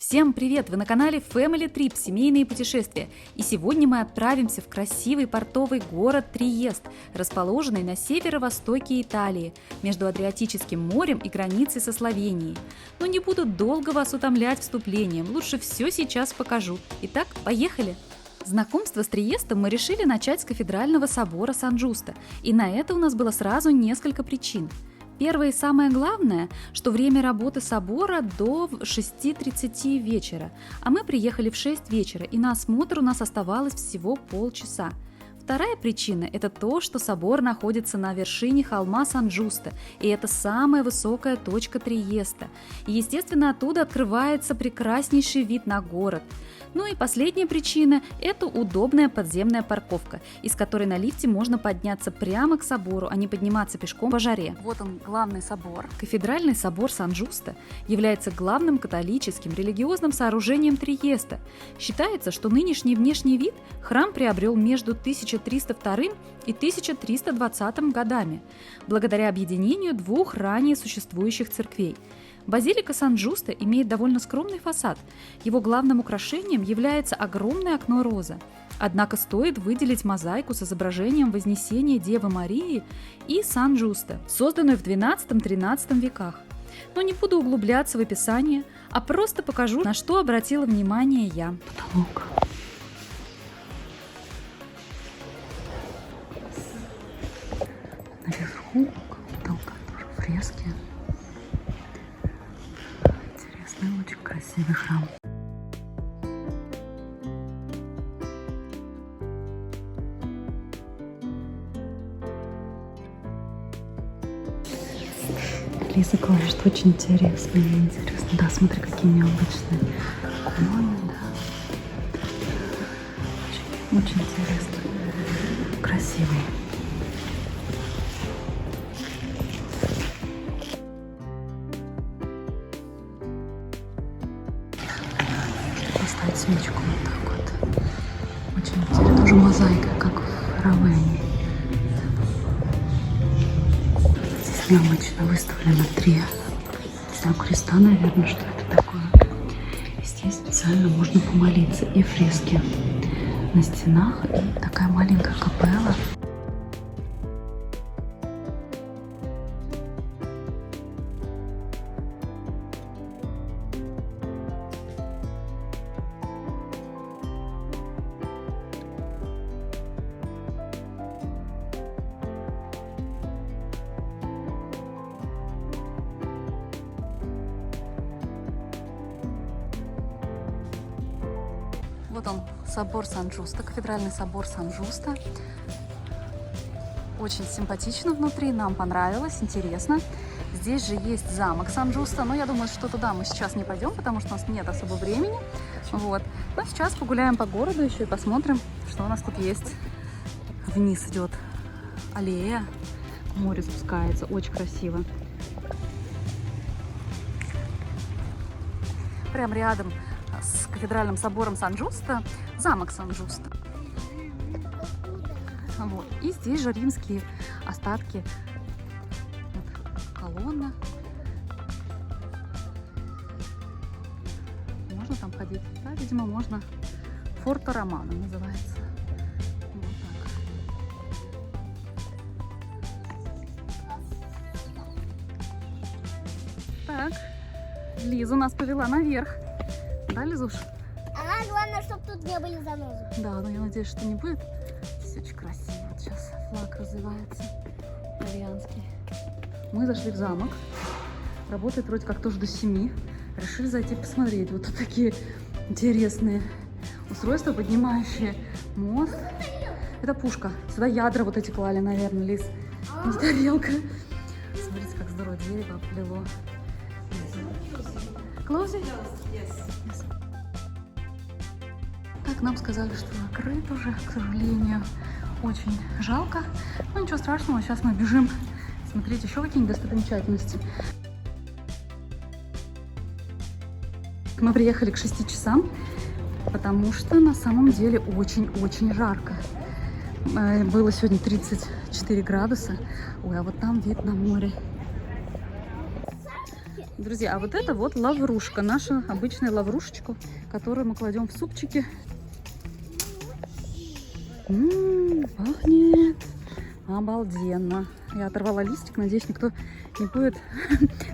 Всем привет! Вы на канале Family Trip, семейные путешествия. И сегодня мы отправимся в красивый портовый город Триест, расположенный на северо-востоке Италии, между Адриатическим морем и границей со Словенией. Но не буду долго вас утомлять вступлением, лучше все сейчас покажу. Итак, поехали! Знакомство с Триестом мы решили начать с кафедрального собора Сан-Джусто, и на это у нас было сразу несколько причин. Первое и самое главное, что время работы собора до 6:30 вечера, а мы приехали в 6 вечера, и на осмотр у нас оставалось всего полчаса. Вторая причина – это то, что собор находится на вершине холма Сан-Джусто, и это самая высокая точка Триеста. И, естественно, оттуда открывается прекраснейший вид на город. Ну и последняя причина – это удобная подземная парковка, из которой на лифте можно подняться прямо к собору, а не подниматься пешком по жаре. Вот он, главный собор. Кафедральный собор Сан-Джусто является главным католическим религиозным сооружением Триеста. Считается, что нынешний внешний вид храм приобрел между 1302 и 1320 годами, благодаря объединению двух ранее существующих церквей. Базилика Сан-Джусто имеет довольно скромный фасад. Его главным украшением является огромное окно-роза. Однако стоит выделить мозаику с изображением Вознесения Девы Марии и Сан-Джусто, созданную в XII-XIII веках. Но не буду углубляться в описание, а просто покажу, на что обратила внимание я. Потолок. Наверху потолка тоже фрески. Интересный, очень красивый храм. Лиза говорит, что очень интересно. Да, смотри, какие необычные иконы, да. Очень интересно. Красивый. Поставить свечку вот так вот. Очень интересно. Тоже мозаика, как в Равенне. Здесь необычно выставлено 3, не знаю, креста, наверное, что это такое. И здесь специально можно помолиться. И фрески на стенах, и такая маленькая капелла. Вот он, собор Сан-Джусто, кафедральный собор Сан-Джусто. Очень симпатично внутри, нам понравилось, интересно. Здесь же есть замок Сан-Джусто, но я думаю, что туда мы сейчас не пойдем, потому что у нас нет особо времени. Вот. Но сейчас погуляем по городу еще и посмотрим, что у нас тут есть. Вниз идет аллея, море спускается, очень красиво. Прям рядом с кафедральным собором Сан-Джусто замок Сан-Джусто. Вот. И здесь же римские остатки. Вот колонна. Можно там ходить? Да, видимо, можно. Форто Романо называется. Вот так. Так. Лиза нас повела наверх. Да, Лизуш? Ага, главное, чтобы тут не были занозы. Да, но я надеюсь, что не будет. Здесь очень красиво. Вот сейчас флаг развивается. Итальянский. Мы зашли в замок. Работает вроде как тоже до 7. Решили зайти посмотреть. Вот тут такие интересные устройства, поднимающие мост. Это пушка. Сюда ядра вот эти клали, наверное, Лиз. Не тарелка. Смотрите, как здорово дерево оплело. Close it? Yes. Так, нам сказали, что закрыт уже, к сожалению. Очень жалко. Но ничего страшного, сейчас мы бежим смотреть еще какие-нибудь достопримечательности. Мы приехали к 6 часам, потому что на самом деле очень-очень жарко. Было сегодня 34 градуса. Ой, а вот там вид на море. Друзья, а вот это вот лаврушка, наша обычная лаврушечка, которую мы кладем в супчики. Пахнет обалденно. Я оторвала листик, надеюсь, никто не будет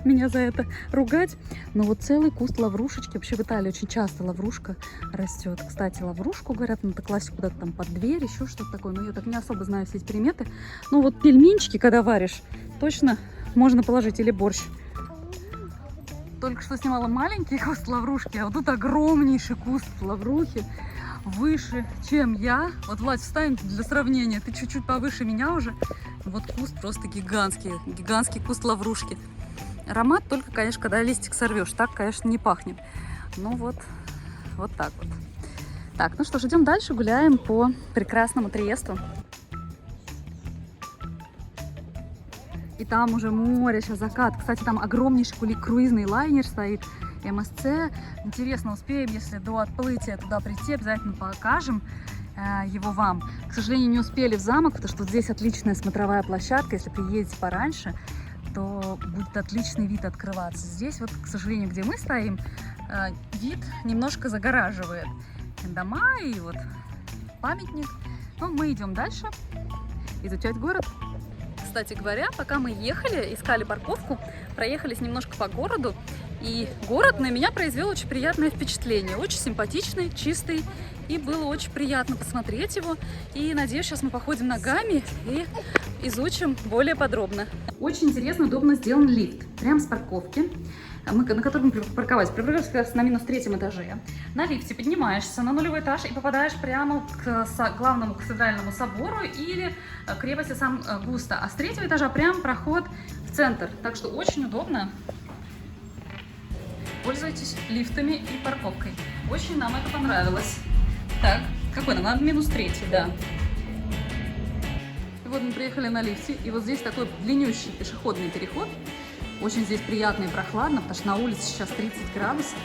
меня за это ругать. Но вот целый куст лаврушечки. Вообще в Италии очень часто лаврушка растет. Кстати, лаврушку, говорят, надо класть куда-то там под дверь, еще что-то такое. Но я так не особо знаю все эти приметы. Ну вот пельменчики, когда варишь, точно можно положить, или борщ. Только что снимала маленький куст лаврушки, а вот тут огромнейший куст лаврухи. Выше, чем я. Вот, Владь, встань для сравнения. Ты чуть-чуть повыше меня уже. Вот куст просто гигантский. Гигантский куст лаврушки. Аромат только, конечно, когда листик сорвешь. Так, конечно, не пахнет. Ну вот, вот так вот. Так, ну что ж, идем дальше. Гуляем по прекрасному Триесту. И там уже море, сейчас закат. Кстати, там огромнейший круизный лайнер стоит. МСЦ. Интересно, успеем, если до отплытия туда прийти, обязательно покажем его вам. К сожалению, не успели в замок, потому что здесь отличная смотровая площадка. Если приедете пораньше, то будет отличный вид открываться. Здесь вот, к сожалению, где мы стоим, вид немножко загораживает дома и вот памятник. Но мы идем дальше изучать город. Кстати говоря, пока мы ехали, искали парковку, проехались немножко по городу, и город на меня произвел очень приятное впечатление. Очень симпатичный, чистый, и было очень приятно посмотреть его. И надеюсь, сейчас мы походим ногами и изучим более подробно. Очень интересно, удобно сделан лифт. Прямо с парковки, на котором мы парковались. Припарковались как раз на -3 этаже. На лифте поднимаешься на 0-й этаж и попадаешь прямо к главному кафедральному собору или крепости Сан-Густо. А с 3-го этажа прям проход в центр. Так что очень удобно. Пользуйтесь лифтами и парковкой. Очень нам это понравилось. Так, какой нам? Надо -3, да. И вот мы приехали на лифте, и вот здесь такой длиннющий пешеходный переход. Очень здесь приятно и прохладно, потому что на улице сейчас 30 градусов.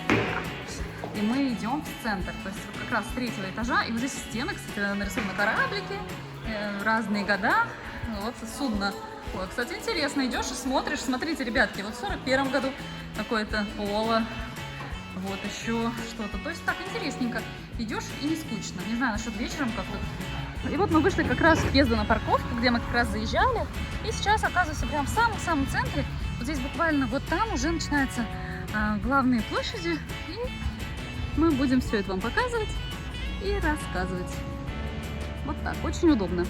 И мы идем в центр, то есть вот как раз с 3-го этажа. И вот здесь стены, кстати, нарисованы кораблики, разные года. Вот судно. Ой, кстати, интересно, идешь и смотришь. Смотрите, ребятки, вот в 41-м году какое-то поло, вот еще что-то. То есть так интересненько. Идешь и не скучно. Не знаю, насчет вечером как-то. И вот мы вышли как раз к въезду на парковку, где мы как раз заезжали. И сейчас оказываемся прямо в самом-самом центре. Вот здесь буквально вот там уже начинаются главные площади. И мы будем все это вам показывать и рассказывать. Вот так, очень удобно.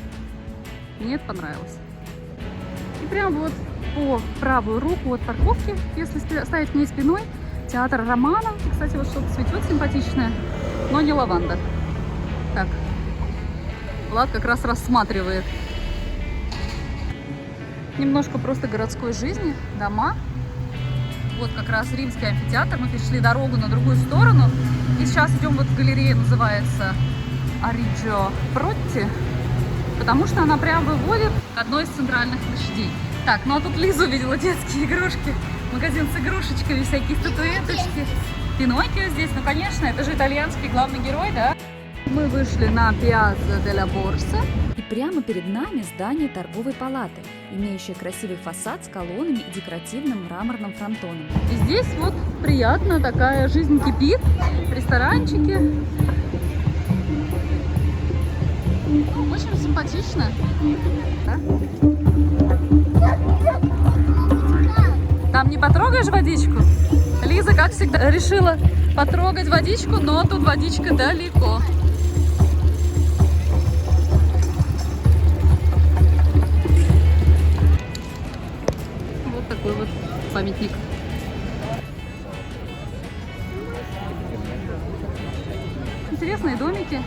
Мне это понравилось. И прямо вот по правую руку от парковки, если стоять к ней спиной, театр Романа. И, кстати, вот что-то цветет симпатичное, но не лаванда. Так, Влад как раз рассматривает. Немножко просто городской жизни, дома. Вот как раз римский амфитеатр. Мы перешли дорогу на другую сторону. И сейчас идем вот в галерею, называется Ариджио Протти. Потому что она прям выводит к одной из центральных площадей. Так, ну а тут Лизу видела детские игрушки. Магазин с игрушечками, всякие статуэточки. Пиноккио здесь, ну конечно, это же итальянский главный герой, да? Мы вышли на Пиазза делла Борса. И прямо перед нами здание торговой палаты, имеющее красивый фасад с колоннами и декоративным мраморным фронтоном. И здесь вот приятно, такая жизнь кипит. Ресторанчики. Очень симпатично. Да? Там не потрогаешь водичку? Лиза, как всегда, решила потрогать водичку, но тут водичка далеко. Вот такой вот памятник. Интересные домики.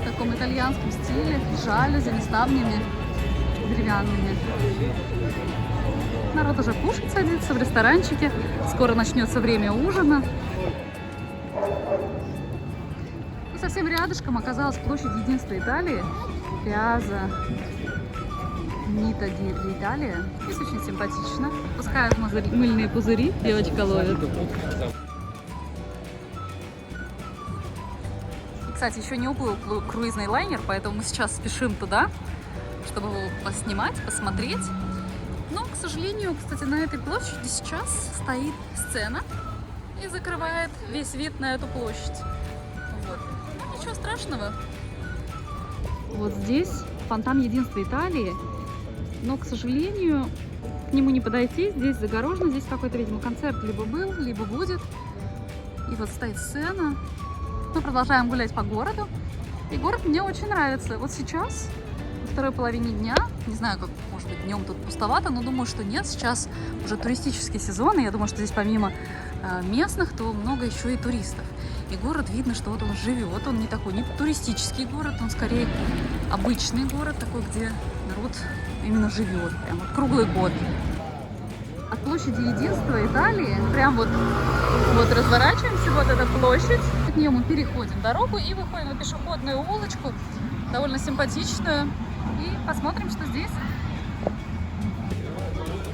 В таком итальянском стиле, с жалюзями, ставнями деревянными. Народ уже кушать садится в ресторанчике. Скоро начнется время ужина. И совсем рядышком оказалась площадь единства Италии. Пиазза Нита ди Италия. Здесь очень симпатично. Пускают мыльные пузыри, девочка ловит. Кстати, еще не уплыл круизный лайнер, поэтому мы сейчас спешим туда, чтобы его поснимать, посмотреть. Но, к сожалению, кстати, на этой площади сейчас стоит сцена и закрывает весь вид на эту площадь. Вот. Ну, ничего страшного. Вот здесь фонтан единства Италии, но, к сожалению, к нему не подойти. Здесь загорожено, здесь какой-то, видимо, концерт либо был, либо будет. И вот стоит сцена. Мы продолжаем гулять по городу. И город мне очень нравится. Вот сейчас, во второй половине дня, не знаю, как, может быть, днем тут пустовато, но думаю, что нет. Сейчас уже туристический сезон, и я думаю, что здесь помимо местных, то много еще и туристов. И город видно, что вот он живет. Он не такой, не туристический город, он скорее обычный город, такой, где народ именно живет, прям вот круглый год. От площади единства Италии прям вот разворачиваемся, вот эта площадь. От нее мы переходим дорогу и выходим на пешеходную улочку, довольно симпатичную. И посмотрим, что здесь.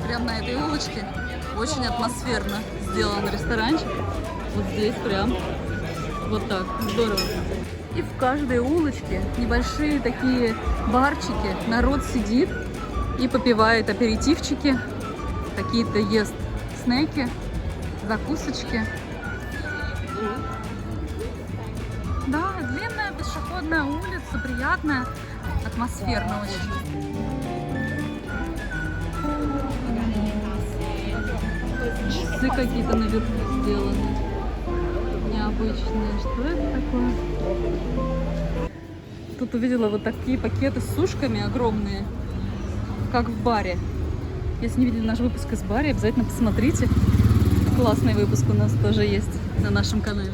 Прям на этой улочке очень атмосферно сделан ресторанчик. Вот здесь прям вот так, здорово. И в каждой улочке небольшие такие барчики, народ сидит и попивает аперитивчики, какие-то ест снеки, закусочки. Да, длинная пешеходная улица, приятная, атмосферно очень. Часы какие-то наверху сделаны, необычные. Что это такое? Тут увидела вот такие пакеты с сушками огромные, как в баре. Если не видели наш выпуск из бара, обязательно посмотрите. Классный выпуск у нас тоже есть на нашем канале.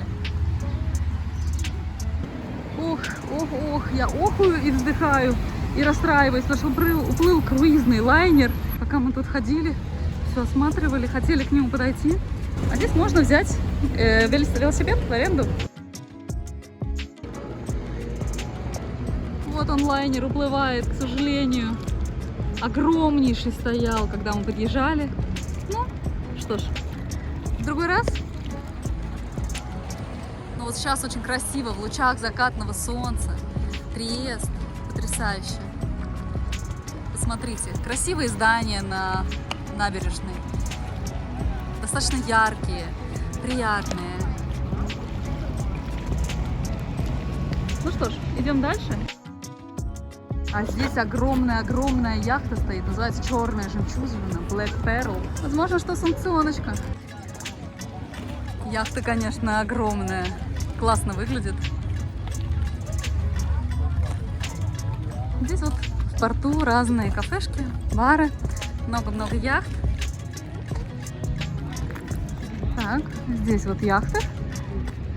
Ох, я охую и вздыхаю, и расстраиваюсь, потому что уплыл круизный лайнер. Пока мы тут ходили, все осматривали, хотели к нему подойти. А здесь можно взять велосипед в аренду. Вот он, лайнер, уплывает, к сожалению. Огромнейший стоял, когда мы подъезжали. Ну, что ж, в другой раз. Но вот сейчас очень красиво, в лучах закатного солнца. Триест, потрясающе. Посмотрите, красивые здания на набережной. Достаточно яркие, приятные. Ну что ж, идем дальше. А здесь огромная яхта стоит, называется «Черная жемчужина», Black Pearl. Возможно, что санкционочка. Яхта, конечно, огромная, классно выглядит. Здесь вот в порту разные кафешки, бары, много-много яхт. Так, здесь вот яхта,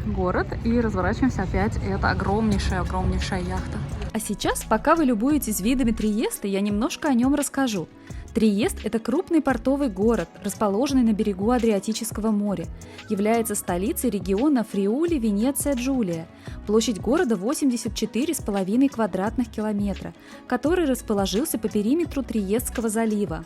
город, и разворачиваемся опять. Это огромнейшая яхта. А сейчас, пока вы любуетесь видами Триеста, я немножко о нем расскажу. Триест – это крупный портовый город, расположенный на берегу Адриатического моря. Является столицей региона Фриули-Венеция-Джулия. Площадь города 84,5 квадратных километра, который расположился по периметру Триестского залива.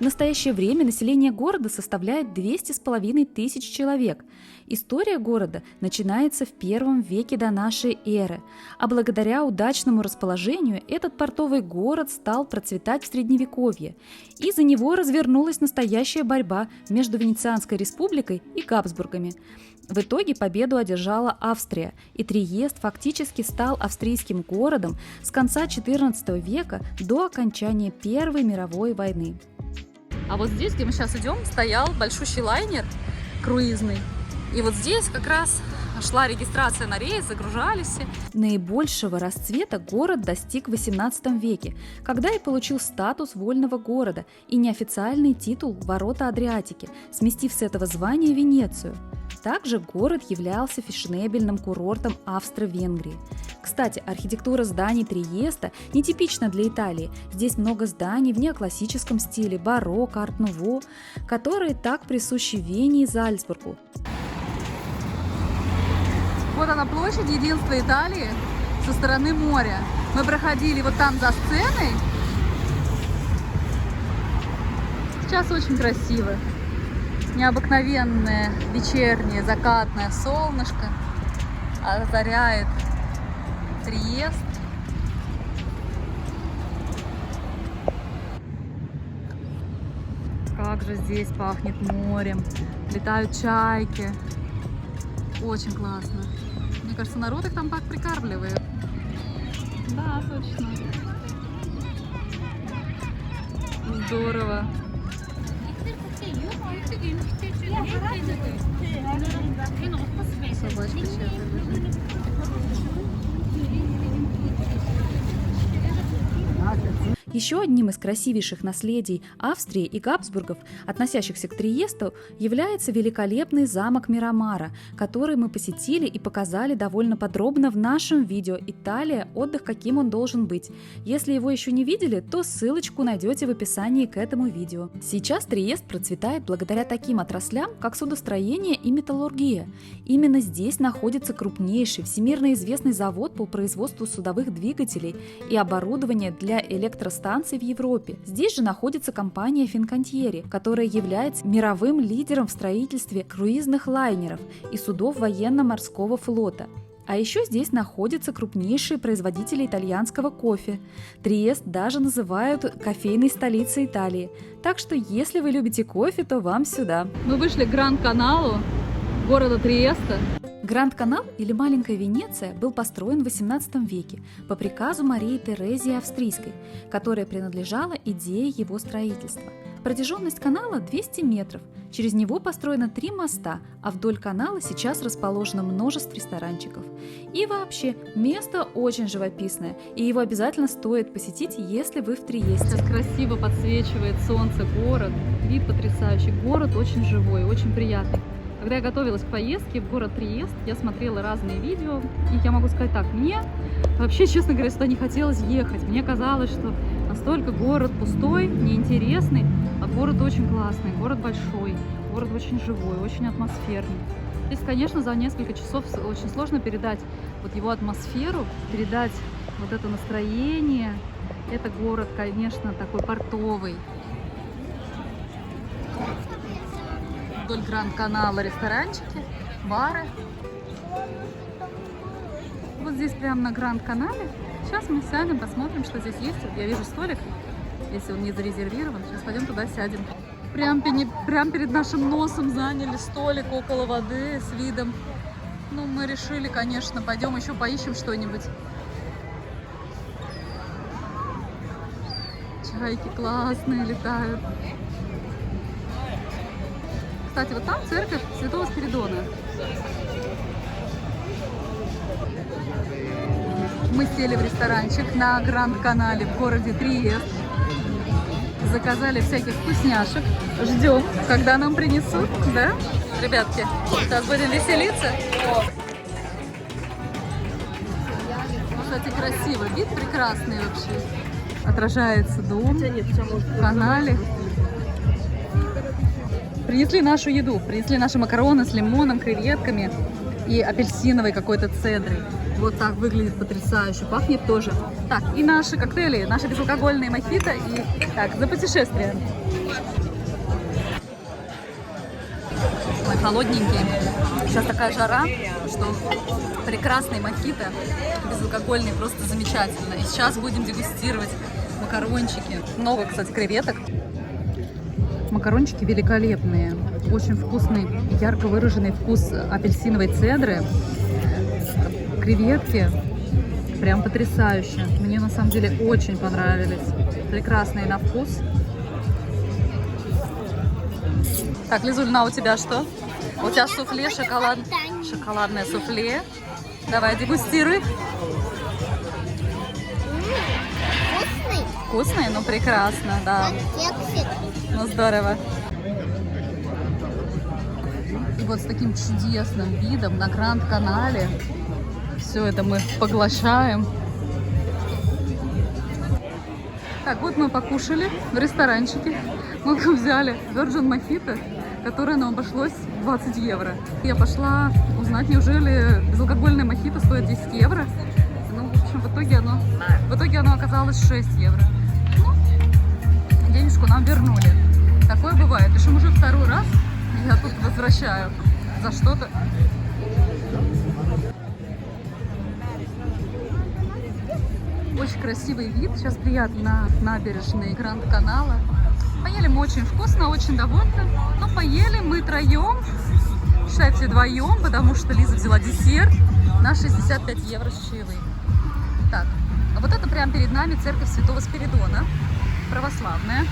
В настоящее время население города составляет 200,5 тысяч человек. История города начинается в первом веке до нашей эры, а благодаря удачному расположению этот портовый город стал процветать в Средневековье, и за него развернулась настоящая борьба между Венецианской республикой и Габсбургами. В итоге победу одержала Австрия, и Триест фактически стал австрийским городом с конца XIV века до окончания Первой мировой войны. А вот здесь, где мы сейчас идем, стоял большущий лайнер круизный. И вот здесь как раз шла регистрация на рейс, загружались все. Наибольшего расцвета город достиг в XVIII веке, когда и получил статус вольного города и неофициальный титул «Ворота Адриатики», сместив с этого звания Венецию. Также город являлся фешенебельным курортом Австро-Венгрии. Кстати, архитектура зданий Триеста нетипична для Италии. Здесь много зданий в неоклассическом стиле, барокко, арт-нуво, которые так присущи Вене и Зальцбургу. Вот она, площадь единства Италии со стороны моря. Мы проходили вот там за сценой. Сейчас очень красиво. Необыкновенное вечернее закатное солнышко озаряет Триест. Как же здесь пахнет морем. Летают чайки. Очень классно. Мне кажется, народ их там так прикармливает. Да, точно. Здорово. Собачка чья-то. Еще одним из красивейших наследий Австрии и Габсбургов, относящихся к Триесту, является великолепный замок Мирамара, который мы посетили и показали довольно подробно в нашем видео «Италия. Отдых, каким он должен быть». Если его еще не видели, то ссылочку найдете в описании к этому видео. Сейчас Триест процветает благодаря таким отраслям, как судостроение и металлургия. Именно здесь находится крупнейший, всемирно известный завод по производству судовых двигателей и оборудования для электростанций в Европе. Здесь же находится компания Fincantieri, которая является мировым лидером в строительстве круизных лайнеров и судов военно-морского флота. А еще здесь находятся крупнейшие производители итальянского кофе. Триест даже называют кофейной столицей Италии. Так что, если вы любите кофе, то вам сюда. Мы вышли к Гранд-каналу города Триеста. Гранд-канал, или Маленькая Венеция, был построен в XVIII веке по приказу Марии Терезии Австрийской, которая принадлежала идее его строительства. Протяженность канала 200 метров, через него построено 3 моста, а вдоль канала сейчас расположено множество ресторанчиков. И вообще, место очень живописное, и его обязательно стоит посетить, если вы в Триесте. Сейчас красиво подсвечивает солнце город, вид потрясающий, город очень живой, очень приятный. Когда я готовилась к поездке в город Триест, я смотрела разные видео, и я могу сказать так, мне вообще, честно говоря, сюда не хотелось ехать. Мне казалось, что настолько город пустой, неинтересный, а город очень классный, город большой, город очень живой, очень атмосферный. Здесь, конечно, за несколько часов очень сложно передать вот его атмосферу, передать вот это настроение. Это город, конечно, такой портовый. Вдоль Гранд-канала ресторанчики, бары. Вот здесь прямо на Гранд-канале. Сейчас мы сядем, посмотрим, что здесь есть. Я вижу столик, если он не зарезервирован. Сейчас пойдем туда сядем. Прям перед нашим носом заняли столик около воды с видом. Ну, мы решили, конечно, пойдем еще поищем что-нибудь. Чайки классные летают. Кстати, вот там церковь Святого Спиридона. Мы сели в ресторанчик на Гранд-канале в городе Триест. Заказали всяких вкусняшек. Ждем, когда нам принесут, да, ребятки? Сейчас будем веселиться. Кстати, красиво. Вид прекрасный вообще. Отражается дом в канале. Принесли нашу еду, принесли наши макароны с лимоном, креветками и апельсиновой какой-то цедрой. Вот так выглядит потрясающе, пахнет тоже. Так, и наши коктейли, наши безалкогольные мохито. И так, за путешествие. Ой, холодненькие. Сейчас такая жара, что прекрасный мохито, безалкогольный, просто замечательно. И сейчас будем дегустировать макарончики. Много, кстати, креветок. Макарончики великолепные, очень вкусный, ярко выраженный вкус апельсиновой цедры, креветки, прям потрясающе. Мне на самом деле очень понравились, прекрасные на вкус. Так, Лизульна, у тебя что? У тебя суфле, шоколадное суфле. Давай, дегустируй. Вкусный. Вкусный? Ну, прекрасно, да. Кексик. Ну, здорово. И вот с таким чудесным видом на Гранд-канале все это мы поглощаем. Так, вот мы покушали в ресторанчике. Мы взяли Virgin Mojito, которое нам обошлось 20 евро. Я пошла узнать, неужели безалкогольное мохито стоит 10 евро. Ну, в общем, в итоге оно оказалось 6 евро. Ну, денежку нам вернули. Такое бывает. Причем уже второй раз я тут возвращаю за что-то. Очень красивый вид. Сейчас приятно на набережной Гранд-канала. Поели мы очень вкусно, очень довольны. Но поели мы троем, Шефи вдвоем, потому что Лиза взяла десерт на 65 евро с чаевым. Так, а вот это прямо перед нами церковь Святого Спиридона, православная.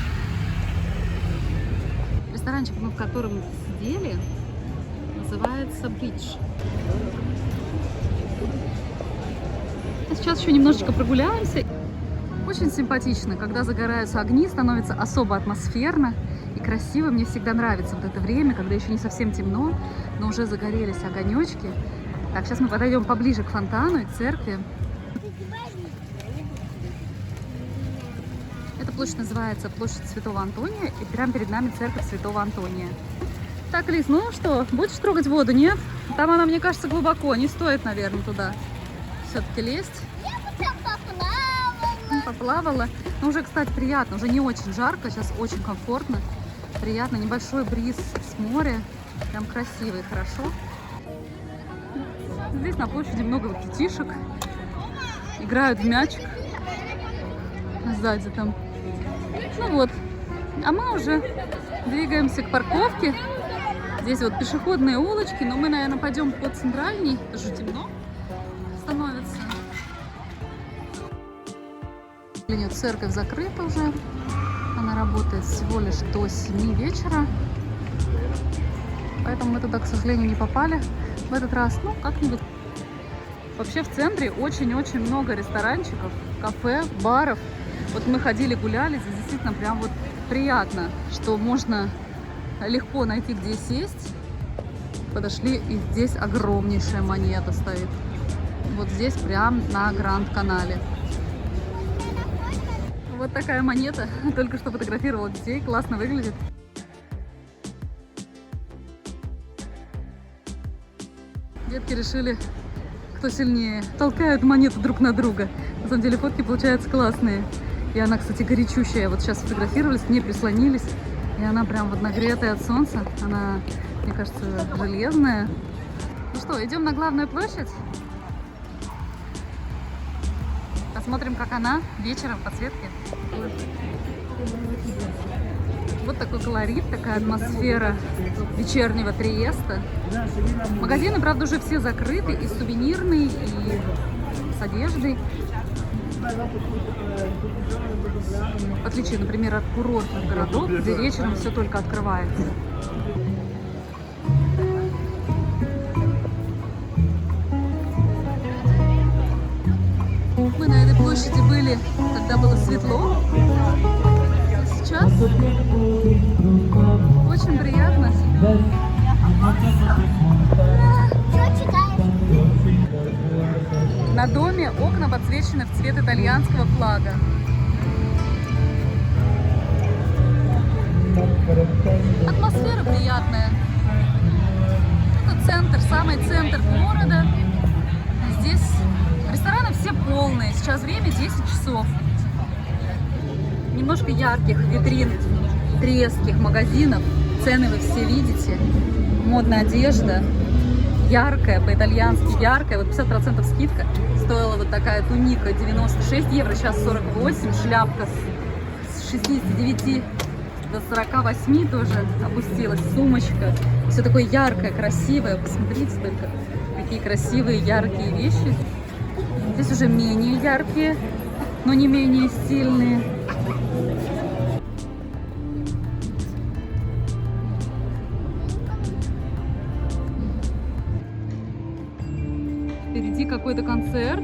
Ресторанчик, в котором сидели, называется Бридж. Сейчас еще немножечко прогуляемся. Очень симпатично, когда загораются огни, становится особо атмосферно и красиво. Мне всегда нравится вот это время, когда еще не совсем темно, но уже загорелись огонечки. Так, сейчас мы подойдем поближе к фонтану и к церкви. Эта площадь называется площадь Святого Антония, и прямо перед нами церковь Святого Антония. Так, Лиз, ну что, будешь трогать воду, нет? Там она, мне кажется, глубоко, не стоит, наверное, туда все-таки лезть. Я бы там поплавала. Поплавала. Но уже, кстати, приятно, уже не очень жарко, сейчас очень комфортно, приятно, небольшой бриз с моря, прям красиво и хорошо. Здесь на площади много детишек, играют в мячик сзади там. Ну вот, а мы уже двигаемся к парковке. Здесь вот пешеходные улочки, но мы, наверное, пойдем по центральней, потому что темно становится. Церковь закрыта уже, она работает всего лишь до 7 вечера, поэтому мы туда, к сожалению, не попали в этот раз, ну, как-нибудь. Вообще в центре очень-очень много ресторанчиков, кафе, баров. Вот мы ходили, гуляли, здесь действительно прям вот приятно, что можно легко найти, где сесть. Подошли, и здесь огромнейшая монета стоит. Вот здесь прям на Гранд-канале. Вот такая монета. Только что фотографировала детей. Классно выглядит. Детки решили, кто сильнее. Толкают монету друг на друга. На самом деле фотки получаются классные. И она, кстати, горячущая. Вот сейчас фотографировались, к ней прислонились. И она прям вот нагретая от солнца. Она, мне кажется, железная. Ну что, идем на главную площадь? Посмотрим, как она вечером в подсветке. Вот такой колорит, такая атмосфера вечернего Триеста. Магазины, правда, уже все закрыты, и сувенирные, и с одеждой. В отличие, например, от курортных городов, где вечером все только открывается. Мы на этой площади были, когда было светло. Сейчас очень приятно. Что читаешь? На доме окна подсвечены в цвет итальянского флага. Атмосфера приятная. Это центр, самый центр города. Здесь рестораны все полные. Сейчас время 10 часов. Немножко ярких витрин, треских магазинов. Цены вы все видите. Модная одежда. Яркая, по-итальянски яркая. Вот 50% скидка. Стоила вот такая туника 96 евро, сейчас 48. Шляпка с 69 до 48 тоже опустилась. Сумочка. Все такое яркое, красивое. Посмотрите только, какие красивые, яркие вещи. Здесь уже менее яркие, но не менее стильные. Впереди какой-то концерт.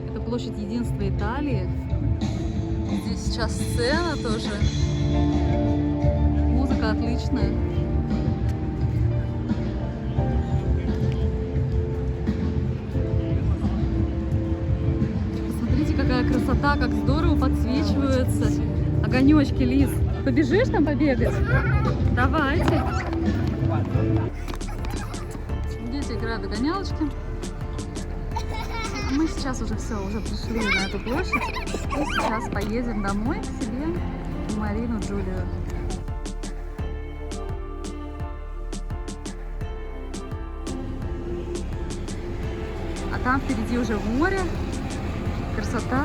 Это площадь Единства Италии. Здесь сейчас сцена тоже. Музыка отличная. Посмотрите, какая красота, как здорово подсвечиваются огонечки, Лиз. Побежишь там побегать? Давайте. Дети играют в догонялочки. Мы сейчас уже все, уже пришли на эту площадь. И сейчас поедем домой к себе, в Марину Джулию. А там впереди уже море, красота.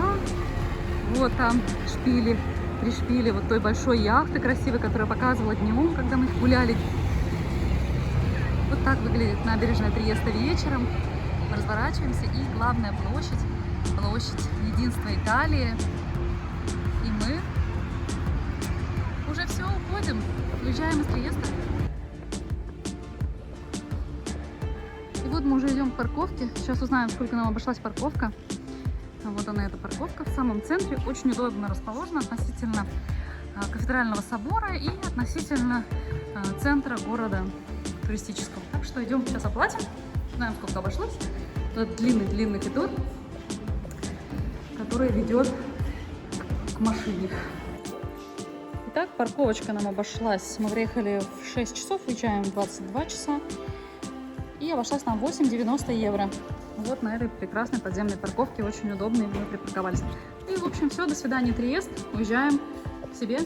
Вот там шпили, 3 шпили вот той большой яхты красивой, которую я показывала днем, когда мы гуляли. Вот так выглядит набережная Триеста вечером. Мы разворачиваемся, и главная площадь, площадь единства Италии. И мы уже все, уходим, уезжаем из Триеста. И вот мы уже идем к парковке. Сейчас узнаем, сколько нам обошлась парковка. Вот она, эта парковка в самом центре. Очень удобно расположена относительно кафедрального собора и относительно центра города туристического. Так что идем, сейчас оплатим. Знаем, сколько обошлось. Тут длинный коридор, который ведет к машине. Итак, парковочка нам обошлась. Мы приехали в 6 часов, уезжаем в 22 часа. И обошлась нам 8,90 евро. Вот на этой прекрасной подземной парковке, очень удобной, мы припарковались. И, в общем, все, до свидания, Триест. Уезжаем к себе.